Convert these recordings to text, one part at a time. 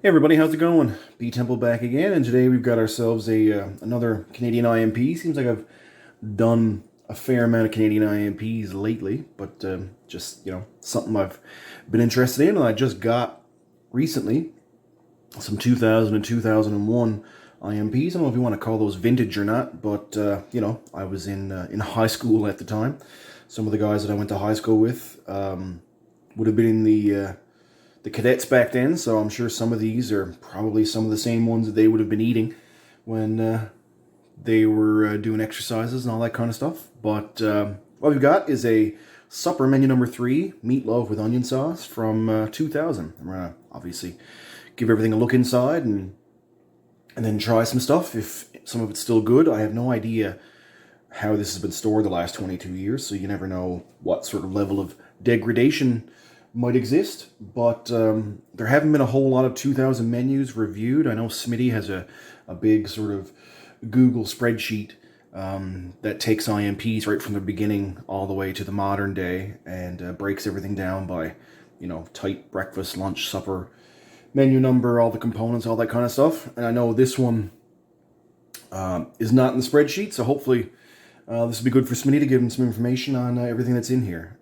Hey everybody, how's it going? B Temple back again, and today we've got ourselves another Canadian IMP. Seems like I've done a fair amount of Canadian IMPs lately, but just something I've been interested in, and I just got recently some 2000 and 2001 IMPs. I don't know if you want to call those vintage or not, but I was in high school at the time. Some of the guys that I went to high school with would have been in the cadets back then, so I'm sure some of these are probably some of the same ones that they would have been eating when they were doing exercises and all that kind of stuff. But what we've got is a supper menu number 3, meatloaf with onion sauce from 2000. I'm going to obviously give everything a look inside and then try some stuff if some of it's still good. I have no idea how this has been stored the last 22 years, so you never know what sort of level of degradation might exist, but there haven't been a whole lot of 2000 menus reviewed. I know Smitty has a big sort of Google spreadsheet that takes IMPs right from the beginning all the way to the modern day and breaks everything down by, type, breakfast, lunch, supper, menu number, all the components, all that kind of stuff. And I know this one is not in the spreadsheet, so hopefully this will be good for Smitty to give him some information on everything that's in here.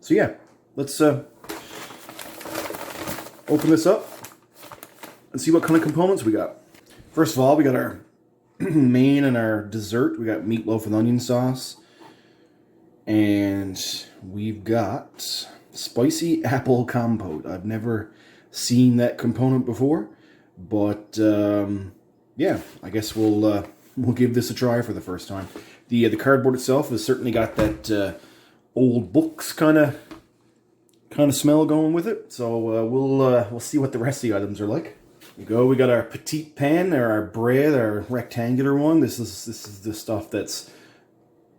So yeah. Let's open this up and see what kind of components we got. First of all, we got our main and our dessert. We got meatloaf with onion sauce. And we've got spicy apple compote. I've never seen that component before. But, yeah, I guess we'll give this a try for the first time. The cardboard itself has certainly got that old books kind of smell going with it, so we'll see what the rest of the items are like. Here we go. We got our petite pan, or our bread, our rectangular one. This is the stuff that's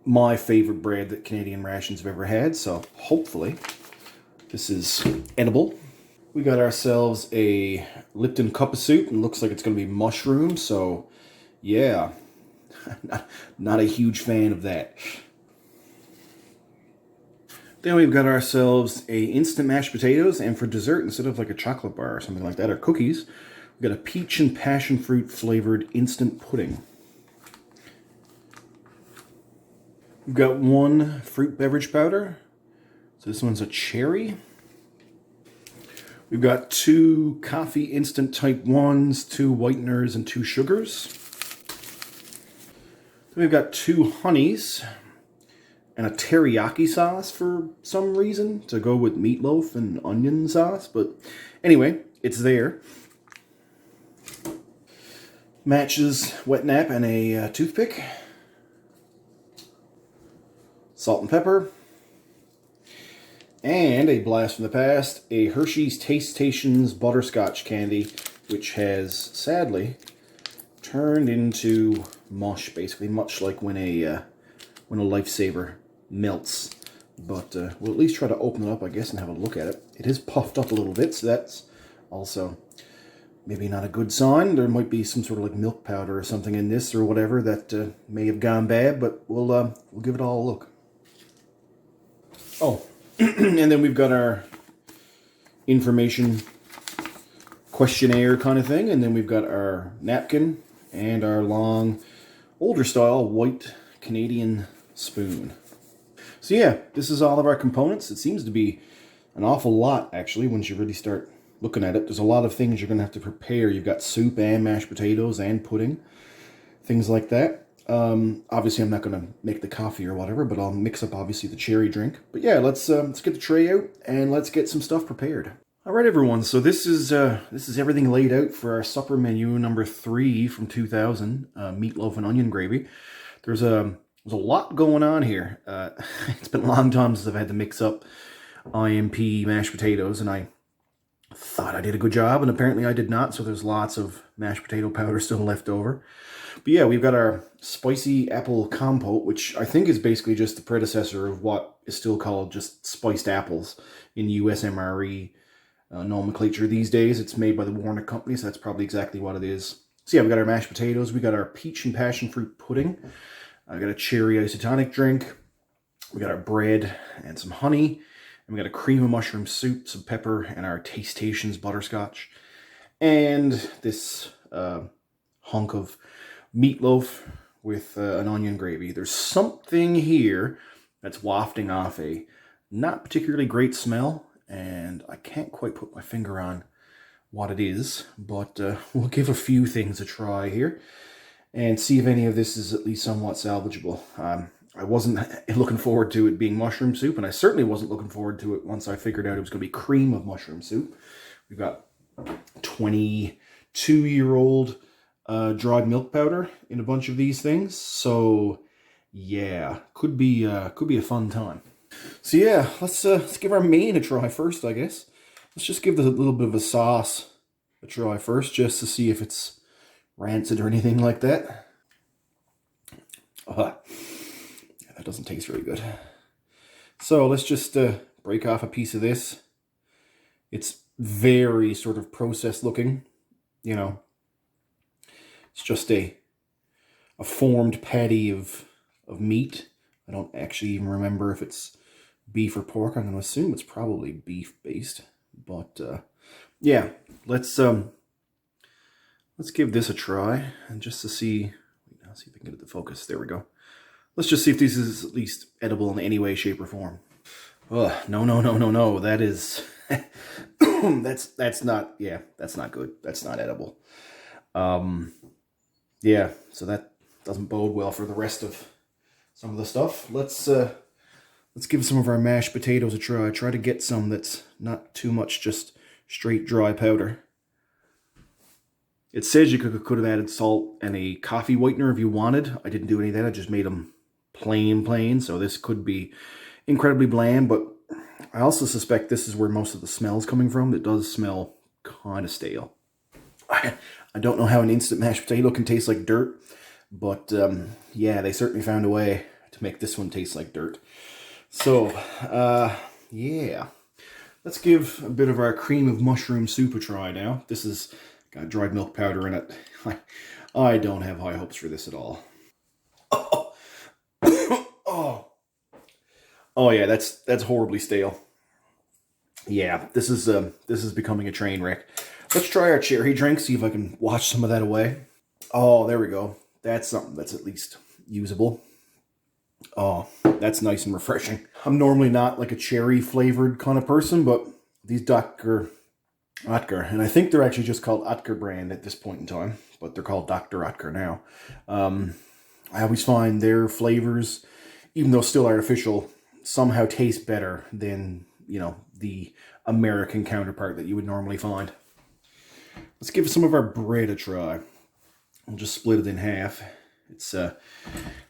my favorite bread that Canadian Rations have ever had, so hopefully this is edible. We got ourselves a Lipton cup of soup, and looks like it's going to be mushroom, so yeah, not a huge fan of that. Then we've got ourselves a instant mashed potatoes, and for dessert, instead of like a chocolate bar or something like that, or cookies, we've got a peach and passion fruit flavored instant pudding. We've got one fruit beverage powder. So this one's a cherry. We've got 2 coffee instant type 1s, 2 whiteners, and 2 sugars. Then we've got 2 honeys and a teriyaki sauce for some reason to go with meatloaf and onion sauce. But anyway, it's there. Matches wet nap and a toothpick. Salt and pepper. And a blast from the past, a Hershey's Taste Stations butterscotch candy, which has sadly turned into mush, basically, much like when a lifesaver melts. But we'll at least try to open it up, I guess, and have a look at it. It is puffed up a little bit, so that's also maybe not a good sign. There might be some sort of like milk powder or something in this or whatever that may have gone bad, but we'll give it all a look. Oh, and then we've got our information questionnaire kind of thing, and then we've got our napkin and our long, older style white Canadian spoon. So yeah, this is all of our components. It seems to be an awful lot, actually, once you really start looking at it. There's a lot of things you're going to have to prepare. You've got soup and mashed potatoes and pudding, things like that. Obviously, I'm not going to make the coffee or whatever, but I'll mix up, obviously, the cherry drink. But yeah, let's get the tray out and let's get some stuff prepared. All right, everyone. So this is everything laid out for our supper menu number 3 from 2000, meatloaf and onion gravy. There's a lot going on here. It's been a long time since I've had to mix up IMP mashed potatoes, and I thought I did a good job, and apparently I did not, so there's lots of mashed potato powder still left over. But yeah, we've got our spicy apple compote, which I think is basically just the predecessor of what is still called just spiced apples in USMRE nomenclature these days. It's made by the Warner Company, so that's probably exactly what it is. So yeah, we got our mashed potatoes, we got our peach and passion fruit pudding, I got a cherry isotonic drink, we got our bread and some honey, and we got a cream of mushroom soup, some pepper, and our Taste Stations butterscotch. and this hunk of meatloaf with an onion gravy. There's something here that's wafting off a not particularly great smell, and I can't quite put my finger on what it is, but we'll give a few things a try here and see if any of this is at least somewhat salvageable. I wasn't looking forward to it being mushroom soup, and I certainly wasn't looking forward to it once I figured out it was going to be cream of mushroom soup. We've got 22-year-old dried milk powder in a bunch of these things, so yeah, could be a fun time. So yeah, let's give our main a try first, I guess. Let's just give this a little bit of a sauce a try first, just to see if it's rancid or anything like that. Yeah, that doesn't taste very good. So let's just break off a piece of this. It's very sort of processed looking, you know. It's just a formed patty of meat. I don't actually even remember if it's beef or pork. I'm going to assume it's probably beef based, but yeah, let's give this a try, and just to see, I'll see if I can get it to focus. There we go. Let's just see if this is at least edible in any way, shape, or form. Oh, no. That is, that's not, yeah, that's not good. That's not edible. Yeah, so that doesn't bode well for the rest of some of the stuff. Let's give some of our mashed potatoes a try. Try to get some that's not too much just straight dry powder. It says you could have added salt and a coffee whitener if you wanted. I didn't do any of that. I just made them plain. So this could be incredibly bland, but I also suspect this is where most of the smell is coming from. It does smell kind of stale. I don't know how an instant mashed potato can taste like dirt, but yeah, they certainly found a way to make this one taste like dirt. So, yeah. Let's give a bit of our cream of mushroom soup a try now. This has got dried milk powder in it. I don't have high hopes for this at all. Oh yeah, that's horribly stale. Yeah, this is becoming a train wreck. Let's try our cherry drink, see if I can wash some of that away. Oh, there we go. That's something that's at least usable. Oh, that's nice and refreshing. I'm normally not like a cherry flavored kind of person, but these Dr. Oetker, and I think they're actually just called Oetker brand at this point in time, but they're called Dr. Oetker now. I always find their flavors, even though still artificial, somehow taste better than, you know, the American counterpart that you would normally find. Let's give some of our bread a try. I'll just split it in half. It's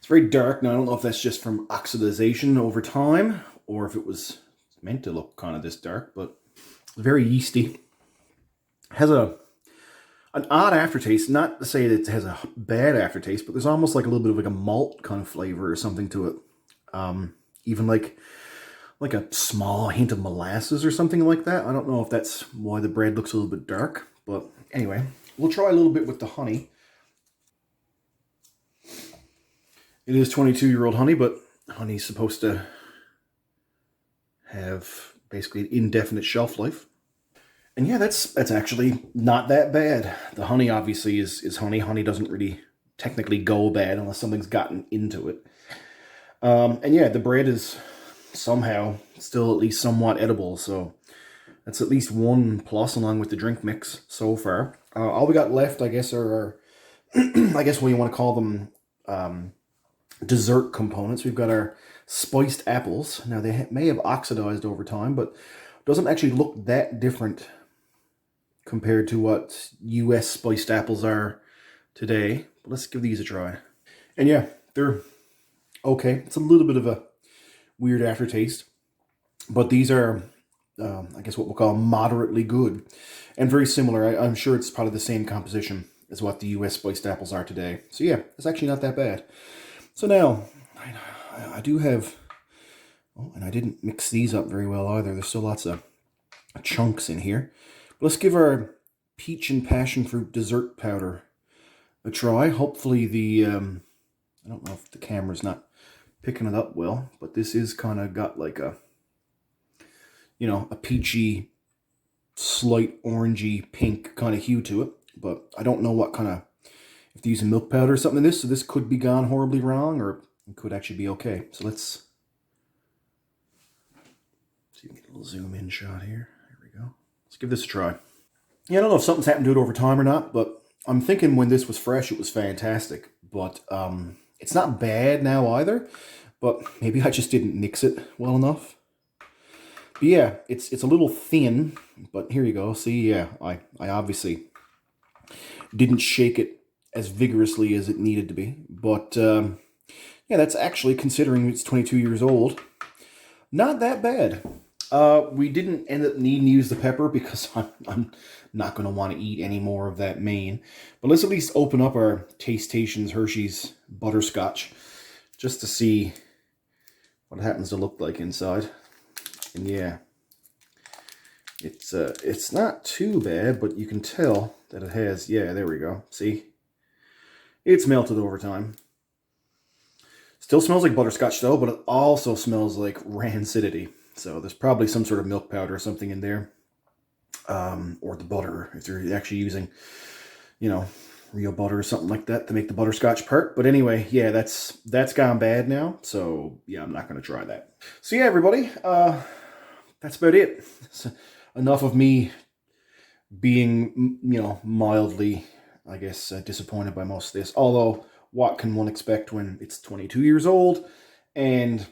very dark. Now, I don't know if that's just from oxidization over time, or if it was meant to look kind of this dark, but very yeasty. Has an odd aftertaste. Not to say that it has a bad aftertaste, but there's almost like a little bit of like a malt kind of flavor or something to it. Even like a small hint of molasses or something like that. I don't know if that's why the bread looks a little bit dark, but anyway, we'll try a little bit with the honey. It is 22-year-old honey, but honey's supposed to have basically an indefinite shelf life. And yeah, that's actually not that bad. The honey obviously is honey. Honey doesn't really technically go bad unless something's gotten into it. And yeah, the bread is somehow still at least somewhat edible, so that's at least one plus along with the drink mix so far. All we got left, I guess, are our I guess what you want to call them, dessert components. We've got our spiced apples. Now, they may have oxidized over time, but doesn't actually look that different compared to what US spiced apples are today. But let's give these a try. And yeah, they're okay. It's a little bit of a weird aftertaste, but these are, I guess what we'll call moderately good and very similar. I'm sure it's probably the same composition as what the US spiced apples are today. So yeah, it's actually not that bad. So now, I do have, oh, and I didn't mix these up very well either. There's still lots of chunks in here. But let's give our peach and passion fruit dessert powder a try. Hopefully the, I don't know if the camera's not picking it up well, but this is kind of got like a, you know, a peachy slight orangey pink kind of hue to it. But I don't know what kind of, if they're using milk powder or something in this, so this could be gone horribly wrong, or it could actually be okay. So let's see if we can get a little zoom in shot here. There we go. Let's give this a try. Yeah, I don't know if something's happened to it over time or not, but I'm thinking when this was fresh, it was fantastic. But it's not bad now either, but maybe I just didn't mix it well enough. But yeah, it's a little thin, but here you go. See, yeah, I obviously didn't shake it as vigorously as it needed to be. But yeah, that's actually, considering it's 22 years old, not that bad. We didn't end up needing to use the pepper because I'm not going to want to eat any more of that main. But let's at least open up our Tastations Hershey's butterscotch just to see what it happens to look like inside. And yeah, it's not too bad, but you can tell that it has, yeah, there we go. See? It's melted over time. Still smells like butterscotch though, but it also smells like rancidity. So there's probably some sort of milk powder or something in there. Or the butter, if they're actually using, you know, real butter or something like that to make the butterscotch part. But anyway, yeah, that's gone bad now. So yeah, I'm not going to try that. So yeah, everybody, that's about it. So, enough of me being, you know, mildly, I guess, disappointed by most of this. Although, what can one expect when it's 22 years old and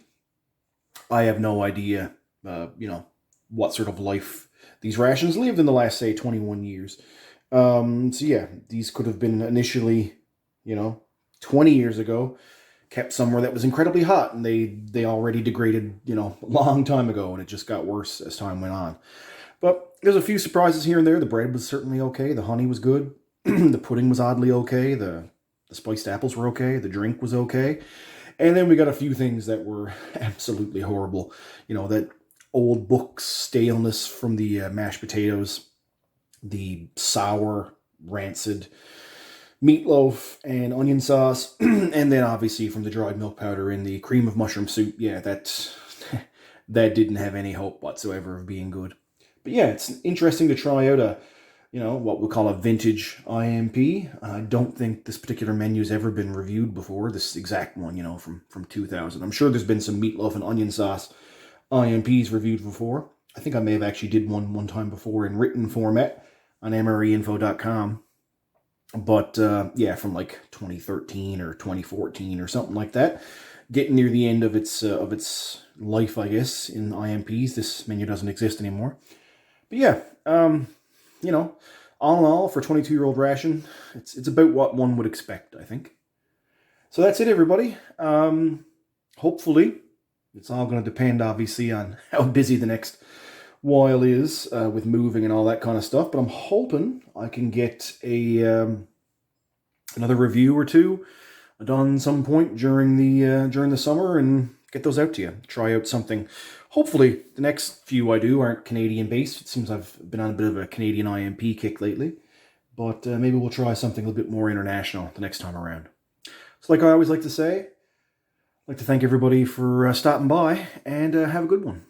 I have no idea, you know, what sort of life these rations lived in the last, say, 21 years. So yeah, these could have been initially, you know, 20 years ago, kept somewhere that was incredibly hot, and they already degraded, you know, a long time ago, and it just got worse as time went on. But there's a few surprises here and there. The bread was certainly okay. The honey was good. The pudding was oddly okay. The spiced apples were okay. The drink was okay. And then we got a few things that were absolutely horrible. You know, that old book staleness from the mashed potatoes, the sour, rancid meatloaf and onion sauce, and then obviously from the dried milk powder and the cream of mushroom soup. Yeah, that didn't have any hope whatsoever of being good. But yeah, it's interesting to try out a, you know, what we'll call a vintage IMP. I don't think this particular menu's ever been reviewed before, this exact one, you know, from 2000. I'm sure there's been some meatloaf and onion sauce IMPs reviewed before. I think I may have actually did one time before in written format on mreinfo.com. But yeah, from like 2013 or 2014 or something like that. Getting near the end of its life, I guess, in IMPs. This menu doesn't exist anymore. But yeah, you know, all in all, for a 22-year-old ration, it's about what one would expect, I think. So that's it, everybody. Hopefully, it's all going to depend, obviously, on how busy the next while is with moving and all that kind of stuff. But I'm hoping I can get a another review or two done some point during the summer and get those out to you. Try out something. Hopefully, the next few I do aren't Canadian-based. It seems I've been on a bit of a Canadian IMP kick lately. But maybe we'll try something a little bit more international the next time around. So like I always like to say, I'd like to thank everybody for stopping by, and have a good one.